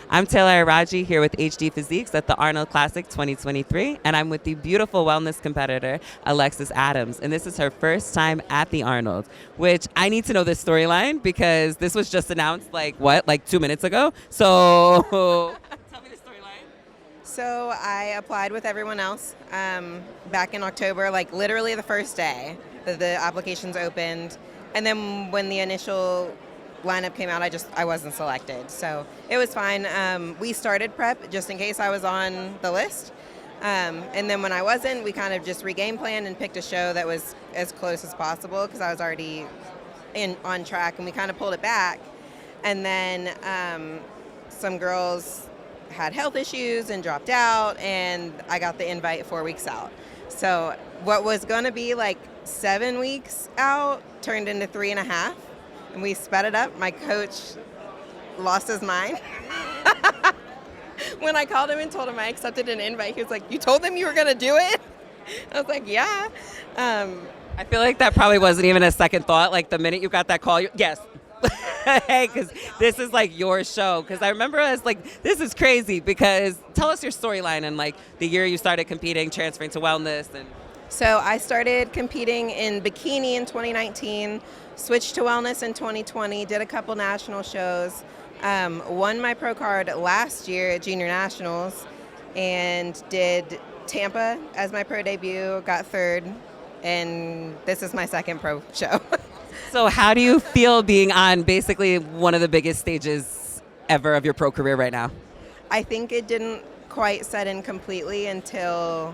I'm Taylor Iraggi here with HDPhysiques at the Arnold Classic 2023, and I'm with the beautiful wellness competitor, Alexis Adams, and this is her first time at the Arnold, which I need to know this storyline because this was just announced like 2 minutes ago, so tell me the storyline. So I applied with everyone else back in October, like literally the first day that the applications opened. And then when the initial lineup came out, I wasn't selected. So it was fine. We started prep just in case I was on the list. And then when I wasn't, we kind of just re-game planned and picked a show that was as close as possible because I was already on track, and we kind of pulled it back. And then some girls had health issues and dropped out, and I got the invite 4 weeks out. So what was going to be like 7 weeks out turned into 3.5, and we sped it up. My coach lost his mind. When I called him and told him I accepted an invite, he was like, "You told them you were going to do it?" I was like, "Yeah." I feel like that probably wasn't even a second thought. Like the minute you got that call, yes. Hey, because this is like your show. Because I remember us like, this is crazy. Because tell us your storyline and like the year you started competing, transferring to wellness. And So I started competing in bikini in 2019, switched to wellness in 2020, did a couple national shows, won my pro card last year at Junior Nationals, and did Tampa as my pro debut, got third, and this is my second pro show. So how do you feel being on basically one of the biggest stages ever of your pro career right now? I think it didn't quite set in completely until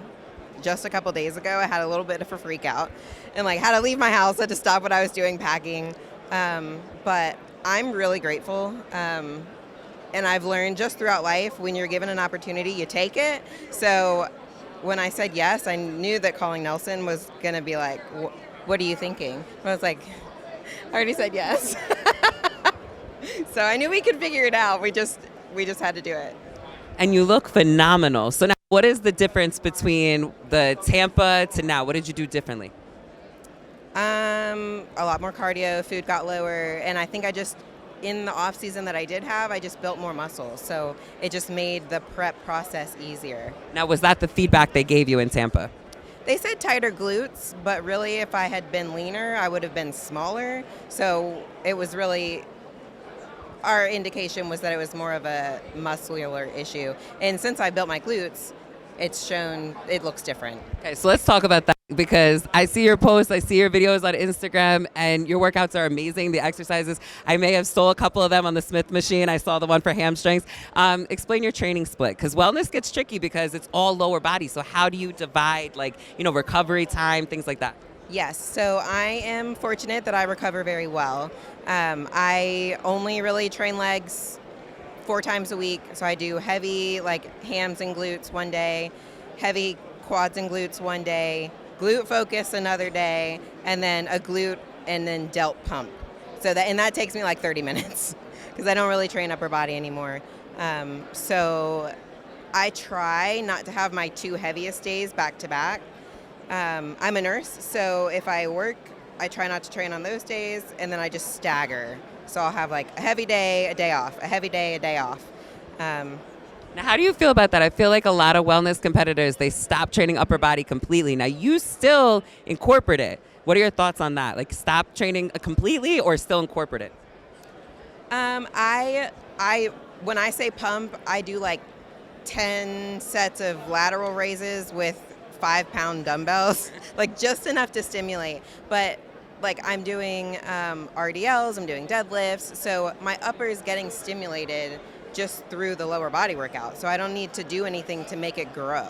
just a couple days ago. I had a little bit of a freak out and like had to leave my house, had to stop what I was doing packing. But I'm really grateful. And I've learned just throughout life, when you're given an opportunity, you take it. So when I said yes, I knew that calling Nelson was going to be like, what are you thinking? I was like, I already said yes. So I knew we could figure it out. We just had to do it. And you look phenomenal. So now what is the difference between the Tampa to now? What did you do differently? A lot more cardio, food got lower, and I think in the off season that I did have, I just built more muscle. So it just made the prep process easier. Now, was that the feedback they gave you in Tampa? They said tighter glutes, but really if I had been leaner, I would have been smaller. So it was really, our indication was that it was more of a muscular issue. And since I built my glutes, it's shown it looks different. Okay, so let's talk about that because I see your posts, I see your videos on Instagram, and your workouts are amazing. The exercises, I may have stole a couple of them on the Smith machine. I saw the one for hamstrings. Explain your training split, because wellness gets tricky because it's all lower body. So how do you divide, recovery time, things like that? Yes, so I am fortunate that I recover very well. I only really train legs 4 times a week. So I do heavy like hams and glutes one day, heavy quads and glutes one day, glute focus another day, and then a glute and then delt pump. So that takes me like 30 minutes because I don't really train upper body anymore. So I try not to have my 2 heaviest days back to back. I'm a nurse, so if I work, I try not to train on those days, and then I just stagger. So I'll have like a heavy day, a day off, a heavy day, a day off. Now, how do you feel about that? I feel like a lot of wellness competitors, they stop training upper body completely. Now, you still incorporate it. What are your thoughts on that? Like, stop training completely or still incorporate it? When I say pump, I do like 10 sets of lateral raises with 5-pound dumbbells, like just enough to stimulate. But like I'm doing RDLs, I'm doing deadlifts, so my upper is getting stimulated just through the lower body workout. So I don't need to do anything to make it grow.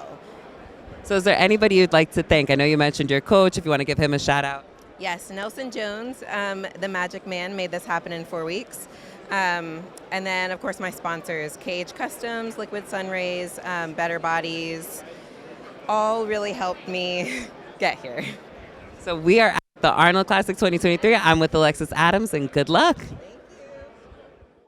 So is there anybody you'd like to thank? I know you mentioned your coach, if you want to give him a shout out. Yes, Nelson Jones, the magic man, made this happen in 4 weeks. And then, of course, my sponsors, Cage Customs, Liquid Sun Rays, Better Bodies, all really helped me get here. So we are at the Arnold Classic 2023. I'm with Alexis Adams, and good luck.